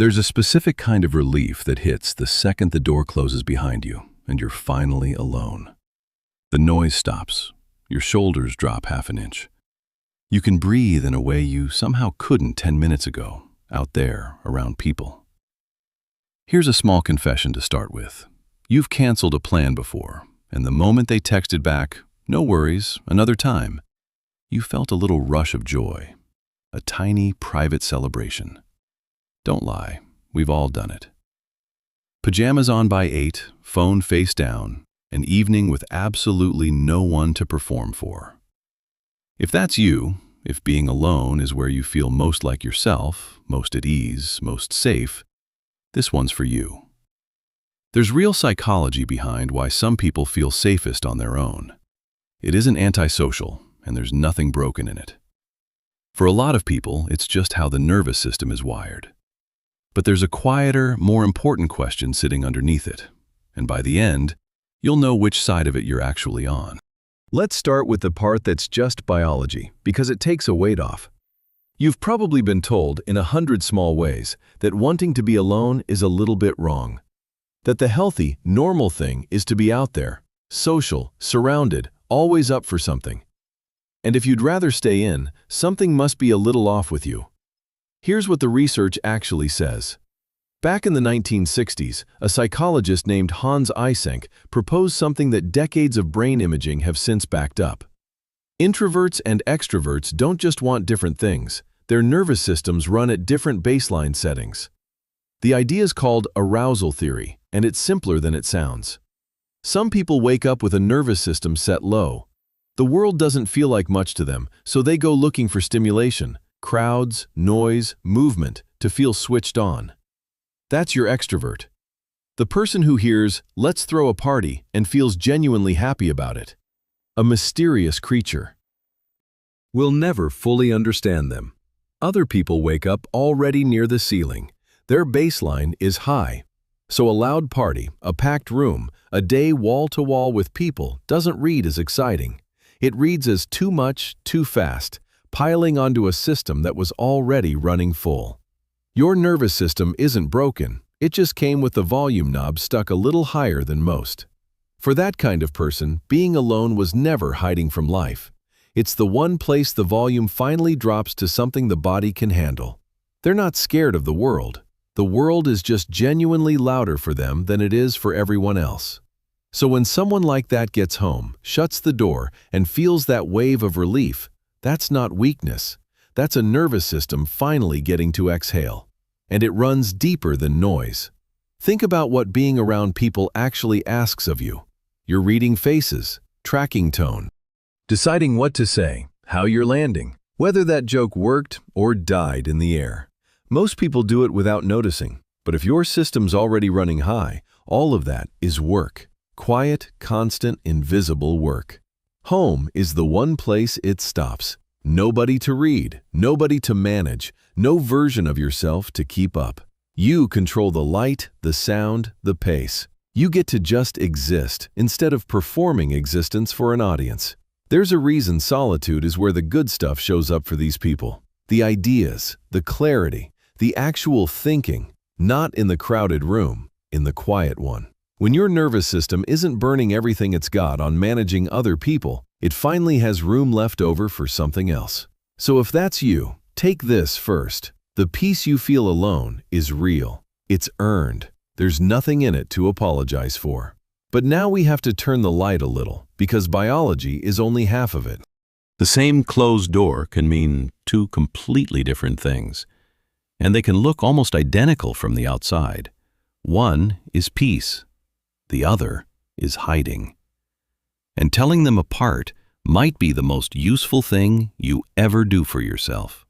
There's a specific kind of relief that hits the second the door closes behind you and you're finally alone. The noise stops. Your shoulders drop half an inch. You can breathe in a way you somehow couldn't 10 minutes ago, out there, around people. Here's a small confession to start with. You've canceled a plan before, and the moment they texted back, "No worries, another time," you felt a little rush of joy, a tiny private celebration. Don't lie, we've all done it. Pajamas on by 8, phone face down, an evening with absolutely no one to perform for. If that's you, if being alone is where you feel most like yourself, most at ease, most safe, this one's for you. There's real psychology behind why some people feel safest on their own. It isn't antisocial, and there's nothing broken in it. For a lot of people, it's just how the nervous system is wired. But there's a quieter, more important question sitting underneath it, and by the end, you'll know which side of it you're actually on. Let's start with the part that's just biology, because it takes a weight off. You've probably been told in 100 small ways that wanting to be alone is a little bit wrong. That the healthy, normal thing is to be out there, social, surrounded, always up for something. And if you'd rather stay in, something must be a little off with you. Here's what the research actually says. Back in the 1960s, a psychologist named Hans Eysenck proposed something that decades of brain imaging have since backed up. Introverts and extroverts don't just want different things. Their nervous systems run at different baseline settings. The idea is called arousal theory, and it's simpler than it sounds. Some people wake up with a nervous system set low. The world doesn't feel like much to them, so they go looking for stimulation, crowds, noise, movement, to feel switched on. That's your extrovert. The person who hears, "Let's throw a party," and feels genuinely happy about it. A mysterious creature. We'll never fully understand them. Other people wake up already near the ceiling. Their baseline is high. So a loud party, a packed room, a day wall-to-wall with people doesn't read as exciting. It reads as too much, too fast, piling onto a system that was already running full. Your nervous system isn't broken, it just came with the volume knob stuck a little higher than most. For that kind of person, being alone was never hiding from life. It's the one place the volume finally drops to something the body can handle. They're not scared of the world. The world is just genuinely louder for them than it is for everyone else. So when someone like that gets home, shuts the door, and feels that wave of relief, that's not weakness. That's a nervous system finally getting to exhale. And it runs deeper than noise. Think about what being around people actually asks of you. You're reading faces, tracking tone, deciding what to say, how you're landing, whether that joke worked or died in the air. Most people do it without noticing, but if your system's already running high, all of that is work. Quiet, constant, invisible work. Home is the one place it stops. Nobody to read, nobody to manage, no version of yourself to keep up. You control the light, the sound, the pace. You get to just exist instead of performing existence for an audience. There's a reason solitude is where the good stuff shows up for these people. The ideas, the clarity, the actual thinking, not in the crowded room, in the quiet one. When your nervous system isn't burning everything it's got on managing other people, it finally has room left over for something else. So if that's you, take this first. The peace you feel alone is real. It's earned. There's nothing in it to apologize for. But now we have to turn the light a little, because biology is only half of it. The same closed door can mean two completely different things, and they can look almost identical from the outside. One is peace. The other is hiding. And telling them apart might be the most useful thing you ever do for yourself.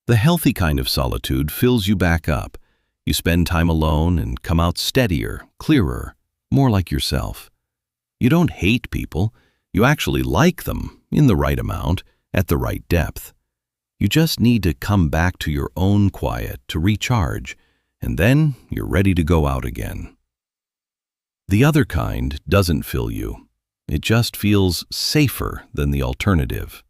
The healthy kind of solitude fills you back up. You spend time alone and come out steadier, clearer, more like yourself. You don't hate people. You actually like them in the right amount, at the right depth. You just need to come back to your own quiet to recharge, and then you're ready to go out again. The other kind doesn't fill you. It just feels safer than the alternative.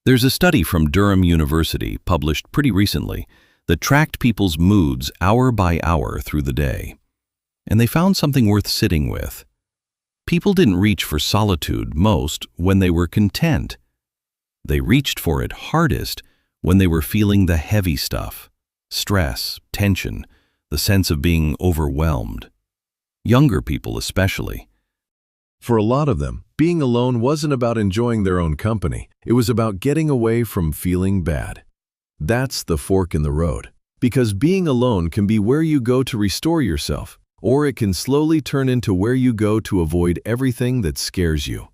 There's a study from Durham University published pretty recently that tracked people's moods hour by hour through the day. And they found something worth sitting with. People didn't reach for solitude most when they were content. They reached for it hardest when they were feeling the heavy stuff, stress, tension, the sense of being overwhelmed. Younger people especially. For a lot of them, being alone wasn't about enjoying their own company. It was about getting away from feeling bad. That's the fork in the road. Because being alone can be where you go to restore yourself, or it can slowly turn into where you go to avoid everything that scares you.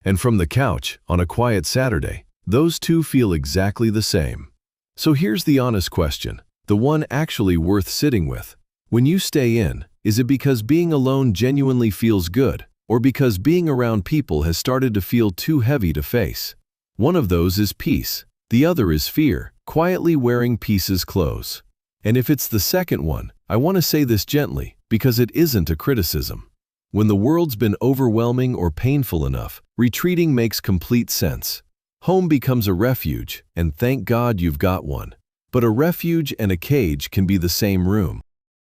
And from the couch, on a quiet Saturday, those two feel exactly the same. So here's the honest question, the one actually worth sitting with. When you stay in, is it because being alone genuinely feels good, or because being around people has started to feel too heavy to face? One of those is peace. The other is fear, quietly wearing peace's clothes. And if it's the second one, I want to say this gently, because it isn't a criticism. When the world's been overwhelming or painful enough, retreating makes complete sense. Home becomes a refuge, and thank God you've got one. But a refuge and a cage can be the same room.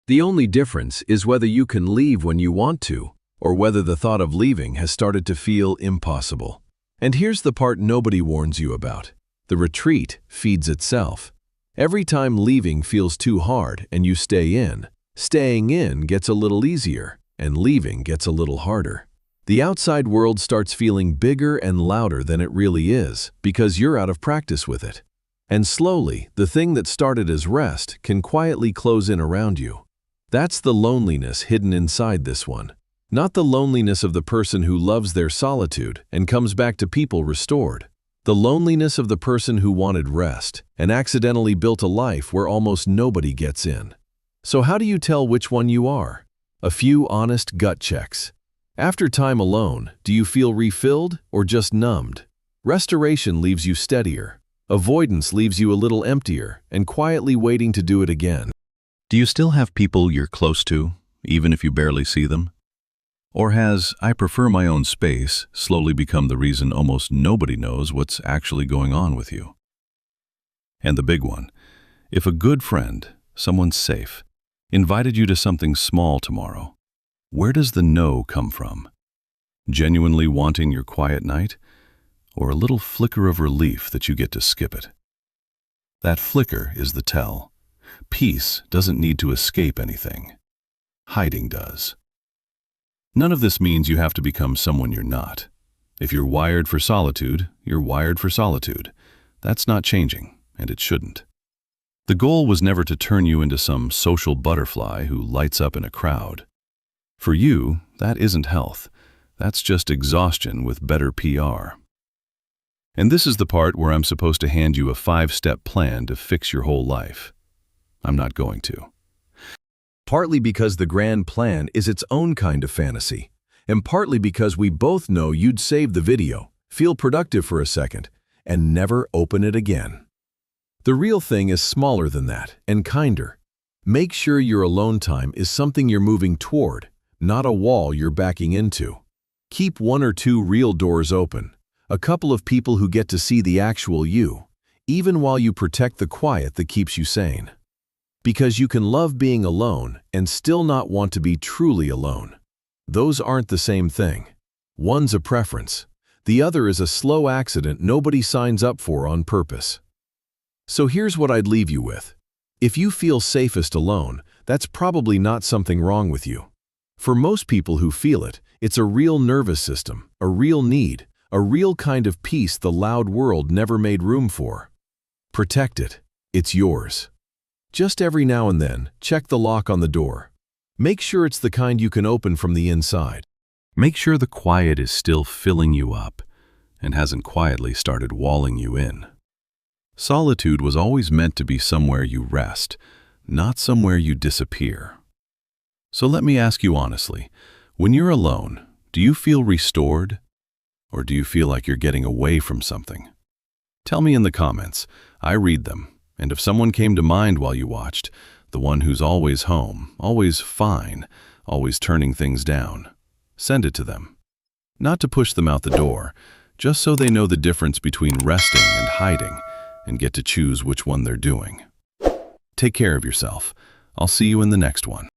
The only difference is whether you can leave when you want to, or whether the thought of leaving has started to feel impossible. And here's the part nobody warns you about. The retreat feeds itself. Every time leaving feels too hard and you stay in, staying in gets a little easier, and leaving gets a little harder. The outside world starts feeling bigger and louder than it really is because you're out of practice with it. And slowly, the thing that started as rest can quietly close in around you. That's the loneliness hidden inside this one. Not the loneliness of the person who loves their solitude and comes back to people restored. The loneliness of the person who wanted rest and accidentally built a life where almost nobody gets in. So how do you tell which one you are? A few honest gut checks. After time alone, do you feel refilled or just numbed? Restoration leaves you steadier. Avoidance leaves you a little emptier and quietly waiting to do it again. Do you still have people you're close to, even if you barely see them? Or has "I prefer my own space" slowly become the reason almost nobody knows what's actually going on with you? And the big one, if a good friend, someone safe, invited you to something small tomorrow, where does the no come from? Genuinely wanting your quiet night, or a little flicker of relief that you get to skip it? That flicker is the tell. Peace doesn't need to escape anything. Hiding does. None of this means you have to become someone you're not. If you're wired for solitude, you're wired for solitude. That's not changing, and it shouldn't. The goal was never to turn you into some social butterfly who lights up in a crowd. For you, that isn't health. That's just exhaustion with better PR. And this is the part where I'm supposed to hand you a 5-step plan to fix your whole life. I'm not going to. Partly because the grand plan is its own kind of fantasy, and partly because we both know you'd save the video, feel productive for a second, and never open it again. The real thing is smaller than that, and kinder. Make sure your alone time is something you're moving toward, not a wall you're backing into. Keep 1 or 2 real doors open, a couple of people who get to see the actual you, even while you protect the quiet that keeps you sane. Because you can love being alone and still not want to be truly alone. Those aren't the same thing. One's a preference. The other is a slow accident nobody signs up for on purpose. So here's what I'd leave you with. If you feel safest alone, that's probably not something wrong with you. For most people who feel it, it's a real nervous system, a real need, a real kind of peace the loud world never made room for. Protect it. It's yours. Just every now and then, check the lock on the door. Make sure it's the kind you can open from the inside. Make sure the quiet is still filling you up and hasn't quietly started walling you in. Solitude was always meant to be somewhere you rest, not somewhere you disappear. So let me ask you honestly, when you're alone, do you feel restored? Or do you feel like you're getting away from something? Tell me in the comments. I read them. And if someone came to mind while you watched, the one who's always home, always fine, always turning things down, send it to them. Not to push them out the door, just so they know the difference between resting and hiding and get to choose which one they're doing. Take care of yourself. I'll see you in the next one.